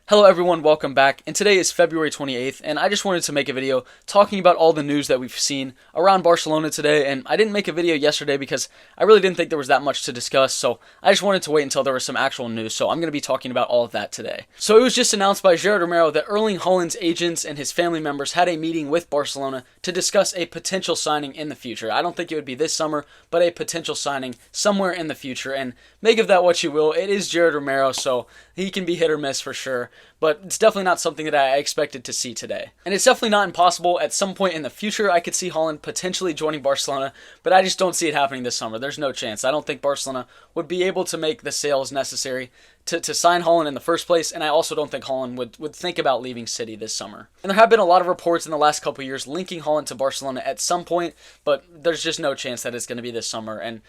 Hello everyone, welcome back, and today is February 28th, and I just wanted to make a video talking about all the news that we've seen around Barcelona today, and I didn't make a video yesterday because I really didn't think there was that much to discuss, so I just wanted to wait until there was some actual news, so I'm going to be talking about all of that today. So it was just announced by Gerard Romero that Erling Haaland's agents and his family members had a meeting with Barcelona to discuss a potential signing in the future. I don't think it would be this summer, but a potential signing somewhere in the future, and make of that what you will. It is Gerard Romero, so he can be hit or miss for sure. But it's definitely not something that I expected to see today. And it's definitely not impossible. At some point in the future, I could see Holland potentially joining Barcelona, but I just don't see it happening this summer. There's no chance. I don't think Barcelona would be able to make the sales necessary to sign Holland in the first place, and I also don't think Holland would think about leaving City this summer. And there have been a lot of reports in the last couple of years linking Holland to Barcelona at some point, but there's just no chance that it's going to be this summer. And,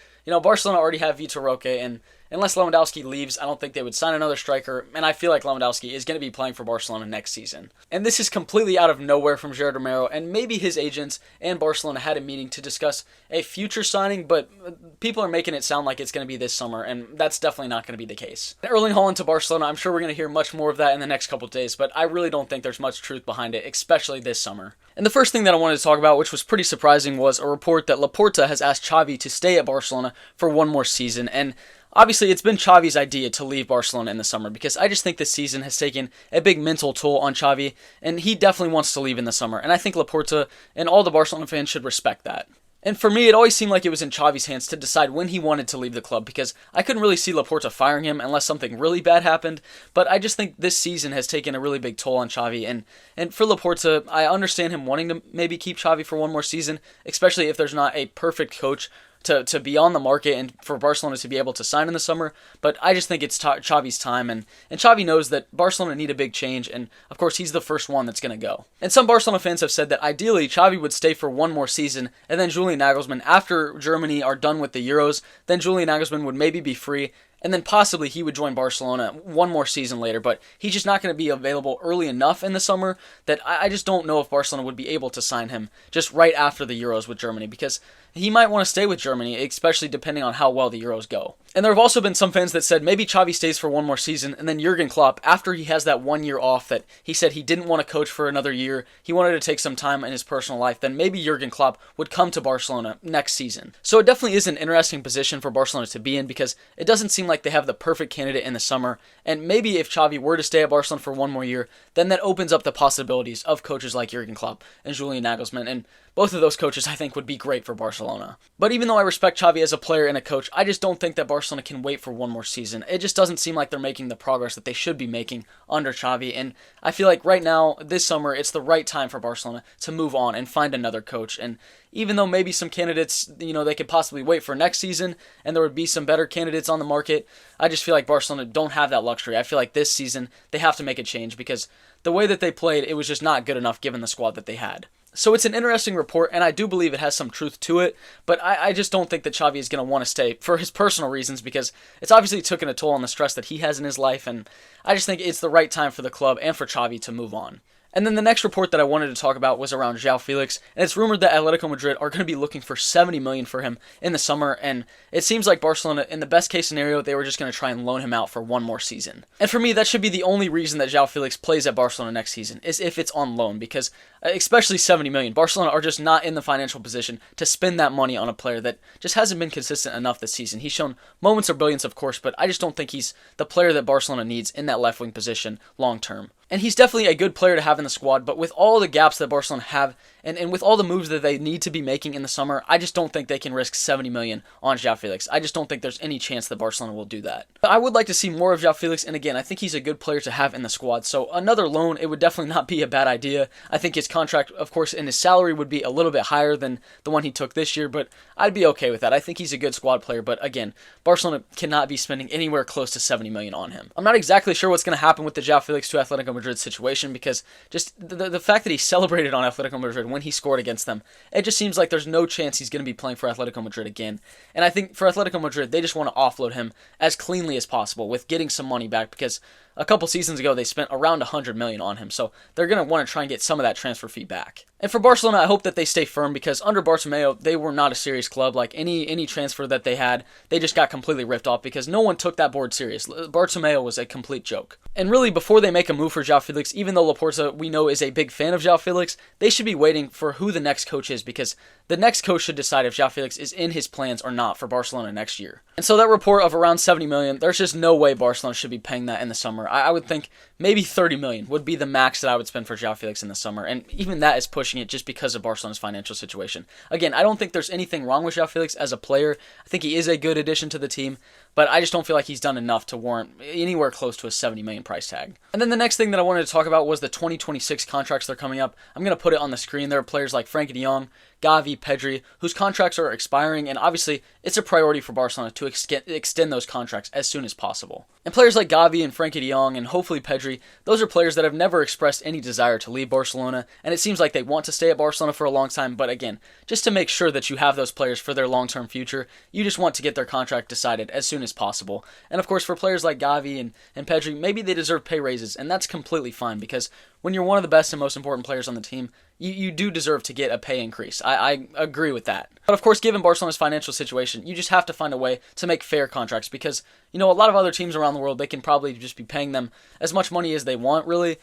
Barcelona already have Vitor Roque, and unless Lewandowski leaves, I don't think they would sign another striker, and I feel like Lewandowski is going to be playing for Barcelona next season. And this is completely out of nowhere from Gerard Romero, and maybe his agents and Barcelona had a meeting to discuss a future signing, but people are making it sound like it's going to be this summer, and that's definitely not going to be the case. Erling Haaland to Barcelona, I'm sure we're going to hear much more of that in the next couple of days, but I really don't think there's much truth behind it, especially this summer. And the first thing that I wanted to talk about, which was pretty surprising, was a report that Laporta has asked Xavi to stay at Barcelona for one more season, and obviously, it's been Xavi's idea to leave Barcelona in the summer because I just think this season has taken a big mental toll on Xavi, and he definitely wants to leave in the summer, and I think Laporta and all the Barcelona fans should respect that. And for me, it always seemed like it was in Xavi's hands to decide when he wanted to leave the club because I couldn't really see Laporta firing him unless something really bad happened, but I just think this season has taken a really big toll on Xavi, and for Laporta, I understand him wanting to maybe keep Xavi for one more season, especially if there's not a perfect coach to be on the market and for Barcelona to be able to sign in the summer, but I just think it's Xavi's time, and Xavi knows that Barcelona need a big change, and of course he's the first one that's going to go. And some Barcelona fans have said that ideally Xavi would stay for one more season, and then Julian Nagelsmann, after Germany are done with the Euros, then Julian Nagelsmann would maybe be free, and then possibly he would join Barcelona one more season later, but he's just not going to be available early enough in the summer that I just don't know if Barcelona would be able to sign him just right after the Euros with Germany, because he might want to stay with Germany, especially depending on how well the Euros go. And there have also been some fans that said maybe Xavi stays for one more season, and then Jurgen Klopp, after he has that 1 year off that he said he didn't want to coach for another year, he wanted to take some time in his personal life, then maybe Jurgen Klopp would come to Barcelona next season. So it definitely is an interesting position for Barcelona to be in because it doesn't seem like they have the perfect candidate in the summer, and maybe if Xavi were to stay at Barcelona for one more year, then that opens up the possibilities of coaches like Jurgen Klopp and Julian Nagelsmann, and both of those coaches I think would be great for Barcelona. But even though I respect Xavi as a player and a coach, I just don't think that Barcelona can wait for one more season. It just doesn't seem like they're making the progress that they should be making under Xavi, and I feel like right now, this summer, it's the right time for Barcelona to move on and find another coach. And even though maybe some candidates, they could possibly wait for next season, and there would be some better candidates on the market, I just feel like Barcelona don't have that luxury. I feel like this season, they have to make a change because the way that they played, it was just not good enough given the squad that they had. So it's an interesting report, and I do believe it has some truth to it, but I just don't think that Xavi is going to want to stay for his personal reasons because it's obviously taken a toll on the stress that he has in his life, and I just think it's the right time for the club and for Xavi to move on. And then the next report that I wanted to talk about was around Joao Felix, and it's rumored that Atletico Madrid are going to be looking for $70 million for him in the summer, and it seems like Barcelona, in the best case scenario, they were just going to try and loan him out for one more season. And for me, that should be the only reason that Joao Felix plays at Barcelona next season, is if it's on loan, because especially $70 million, Barcelona are just not in the financial position to spend that money on a player that just hasn't been consistent enough this season. He's shown moments of brilliance, of course, but I just don't think he's the player that Barcelona needs in that left wing position long term. And he's definitely a good player to have in the squad, but with all the gaps that Barcelona have, and with all the moves that they need to be making in the summer, I just don't think they can risk $70 million on Joao Felix. I just don't think there's any chance that Barcelona will do that. But I would like to see more of Joao Felix, and again, I think he's a good player to have in the squad, so another loan, it would definitely not be a bad idea. I think his contract, of course, and his salary would be a little bit higher than the one he took this year, but I'd be okay with that. I think he's a good squad player, but again, Barcelona cannot be spending anywhere close to $70 million on him. I'm not exactly sure what's going to happen with the Joao Felix to Atletico Madrid situation because just the fact that he celebrated on Atletico Madrid when he scored against them, it just seems like there's no chance he's going to be playing for Atletico Madrid again. And I think for Atletico Madrid, they just want to offload him as cleanly as possible with getting some money back because a couple seasons ago they spent around 100 million on him, so they're going to want to try and get some of that transfer fee back. And for Barcelona, I hope that they stay firm, because under Bartomeu, they were not a serious club. Like any transfer that they had, they just got completely ripped off because no one took that board serious. Bartomeu was a complete joke. And really, before they make a move for Joao Felix, even though Laporta, we know, is a big fan of Joao Felix, they should be waiting for who the next coach is, because the next coach should decide if Joao Felix is in his plans or not for Barcelona next year. And so that report of around 70 million, there's just no way Barcelona should be paying that in the summer. I would think maybe 30 million would be the max that I would spend for Joao Felix in the summer, and even that is pushing it just because of Barcelona's financial situation. Again, I don't think there's anything wrong with Joao Felix as a player. I think he is a good addition to the team, but I just don't feel like he's done enough to warrant anywhere close to a 70 million price tag. And then the next thing that I wanted to talk about was the 2026 contracts that are coming up. I'm going to put it on the screen. There are players like Frenkie de Jong, Xavi, Pedri, whose contracts are expiring, and obviously it's a priority for Barcelona to extend those contracts as soon as possible. And players like Xavi and Frenkie de Jong and hopefully Pedri, those are players that have never expressed any desire to leave Barcelona, and it seems like they want to stay at Barcelona for a long time, but again, just to make sure that you have those players for their long-term future, you just want to get their contract decided as soon as possible. And of course, for players like Xavi and Pedri, maybe they deserve pay raises, and that's completely fine, because when you're one of the best and most important players on the team, you do deserve to get a pay increase. I agree with that. But of course, given Barcelona's financial situation, you just have to find a way to make fair contracts, because, you know, a lot of other teams around the world, they can probably just be paying them as much money as they want, really.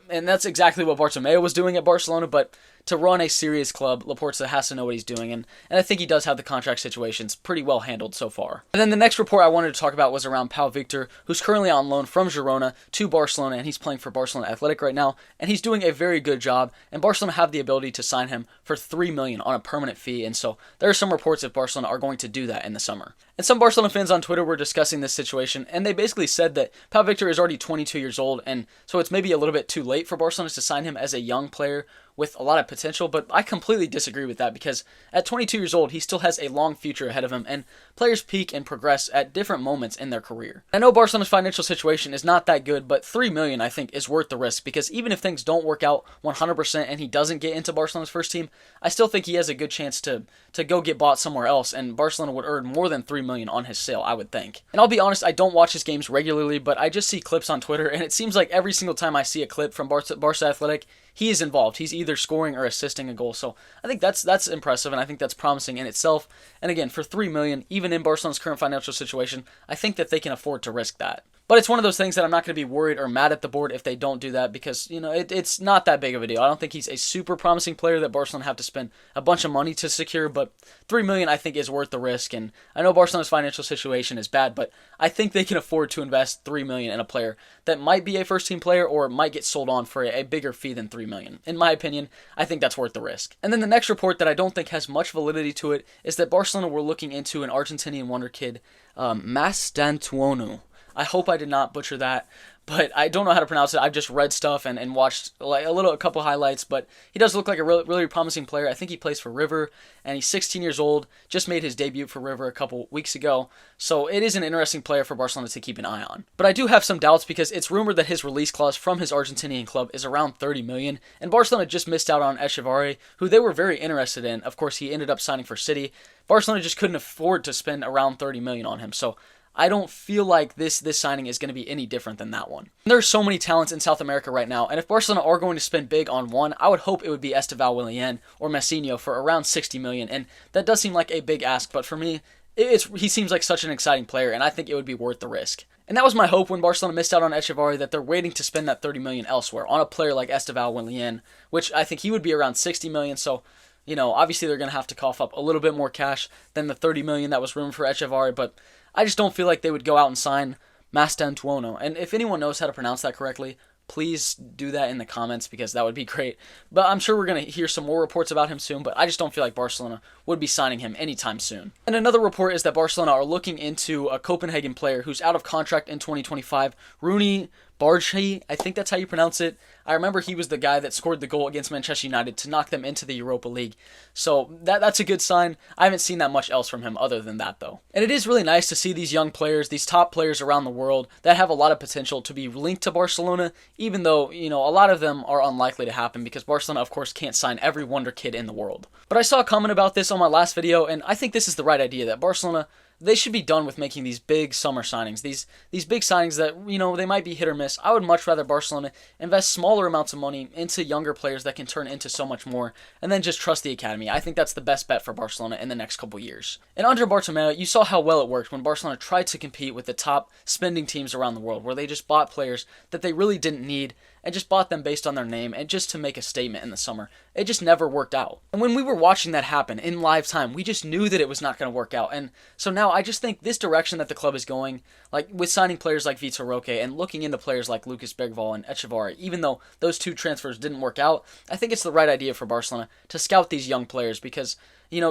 And that's exactly what Bartomeu was doing at Barcelona, but to run a serious club, Laporta has to know what he's doing, and I think he does have the contract situations pretty well handled so far. And then the next report I wanted to talk about was around Pau Victor, who's currently on loan from Girona to Barcelona, and he's playing for Barcelona Athletic right now, and he's doing a very good job, and Barcelona have the ability to sign him for 3 million on a permanent fee, and so there are some reports that Barcelona are going to do that in the summer. And some Barcelona fans on Twitter were discussing this situation, and they basically said that Pau Victor is already 22 years old, and so it's maybe a little bit too late for Barcelona to sign him as a young player with a lot of potential, but I completely disagree with that, because at 22 years old, he still has a long future ahead of him, and players peak and progress at different moments in their career. I know Barcelona's financial situation is not that good, but 3 million I think is worth the risk, because even if things don't work out 100% and he doesn't get into Barcelona's first team, I still think he has a good chance to go get bought somewhere else, and Barcelona would earn more than 3 million on his sale, I would think. And I'll be honest, I don't watch his games regularly, but I just see clips on Twitter, and it seems like every single time I see a clip from Barca Athletic, he is involved. He's either scoring or assisting a goal. So I think that's impressive, and I think that's promising in itself. And again, for 3 million, even in Barcelona's current financial situation, I think that they can afford to risk that. But it's one of those things that I'm not going to be worried or mad at the board if they don't do that, because, you know, it's not that big of a deal. I don't think he's a super promising player that Barcelona have to spend a bunch of money to secure, but 3 million I think is worth the risk. And I know Barcelona's financial situation is bad, but I think they can afford to invest 3 million in a player that might be a first team player or might get sold on for a bigger fee than 3 million. In my opinion, I think that's worth the risk. And then the next report that I don't think has much validity to it is that Barcelona were looking into an Argentinian wonder kid, Massy Dantuono. I hope I did not butcher that, but I don't know how to pronounce it. I've just read stuff and watched like a couple highlights, but he does look like a really promising player. I think he plays for River, and he's 16 years old, just made his debut for River a couple weeks ago, so it is an interesting player for Barcelona to keep an eye on. But I do have some doubts, because it's rumored that his release clause from his Argentinian club is around 30 million, and Barcelona just missed out on Xavi, who they were very interested in. Of course, he ended up signing for City. Barcelona just couldn't afford to spend around 30 million on him, so I don't feel like this signing is going to be any different than that one. There are so many talents in South America right now, and if Barcelona are going to spend big on one, I would hope it would be Esteval Willian or Messinho for around 60 million, and that does seem like a big ask, but for me, he seems like such an exciting player, and I think it would be worth the risk. And that was my hope when Barcelona missed out on Xavi, that they're waiting to spend that 30 million elsewhere on a player like Esteval Willian, which I think he would be around 60 million, so you know, obviously they're going to have to cough up a little bit more cash than the 30 million that was rumored for Xavi, but I just don't feel like they would go out and sign Massy Dantuono. And if anyone knows how to pronounce that correctly, please do that in the comments, because that would be great. But I'm sure we're going to hear some more reports about him soon, but I just don't feel like Barcelona would be signing him anytime soon. And another report is that Barcelona are looking into a Copenhagen player who's out of contract in 2025, Rooney Bari, I think that's how you pronounce it. I remember he was the guy that scored the goal against Manchester United to knock them into the Europa League. So that's a good sign. I haven't seen that much else from him other than that, though. And it is really nice to see these young players, these top players around the world that have a lot of potential to be linked to Barcelona, even though, you know, a lot of them are unlikely to happen, because Barcelona, of course, can't sign every wonder kid in the world. But I saw a comment about this on my last video, and I think this is the right idea, that Barcelona, they should be done with making these big summer signings. These big signings that, they might be hit or miss. I would much rather Barcelona invest smaller amounts of money into younger players that can turn into so much more, and then just trust the academy. I think that's the best bet for Barcelona in the next couple years. And under Bartomeu, you saw how well it worked when Barcelona tried to compete with the top spending teams around the world, where they just bought players that they really didn't need and just bought them based on their name and just to make a statement in the summer. It just never worked out. And when we were watching that happen in live time, we just knew that it was not going to work out. And so now I just think this direction that the club is going, like with signing players like Vitor Roque and looking into players like Lucas Bergvall and Echevarri, even though those two transfers didn't work out, I think it's the right idea for Barcelona to scout these young players because,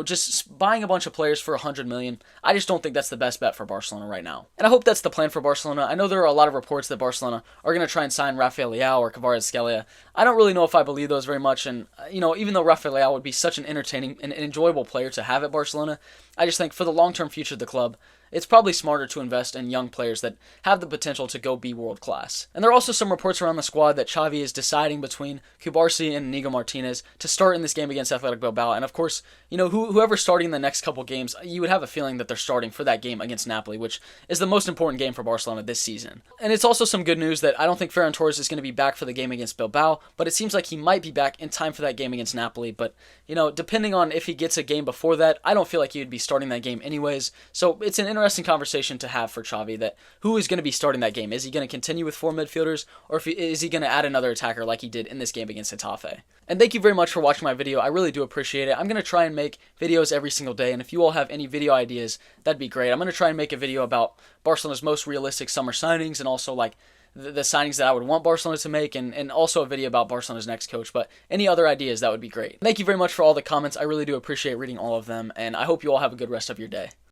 just buying a bunch of players for 100 million, I just don't think that's the best bet for Barcelona right now. And I hope that's the plan for Barcelona. I know there are a lot of reports that Barcelona are going to try and sign Rafael Leao or Kvaratskhelia. I don't really know if I believe those very much, and, even though Rafael Leao would be such an entertaining and enjoyable player to have at Barcelona, I just think for the long-term future of the club, it's probably smarter to invest in young players that have the potential to go be world class. And there are also some reports around the squad that Xavi is deciding between Cubarsí and Inigo Martinez to start in this game against Athletic Bilbao. And of course, whoever's starting the next couple games, you would have a feeling that they're starting for that game against Napoli, which is the most important game for Barcelona this season. And it's also some good news that I don't think Ferran Torres is going to be back for the game against Bilbao, but it seems like he might be back in time for that game against Napoli. But, depending on if he gets a game before that, I don't feel like he would be starting that game anyways. So it's an interesting conversation to have for Xavi that who is going to be starting that game. Is he going to continue with 4 midfielders, or is he going to add another attacker like he did in this game against Getafe? And thank you very much for watching my video. I really do appreciate it. I'm going to try and make videos every single day, and if you all have any video ideas, that'd be great. I'm going to try and make a video about Barcelona's most realistic summer signings and also like the signings that I would want Barcelona to make, and also a video about Barcelona's next coach. But any other ideas, that would be great. Thank you very much for all the comments. I really do appreciate reading all of them, and I hope you all have a good rest of your day.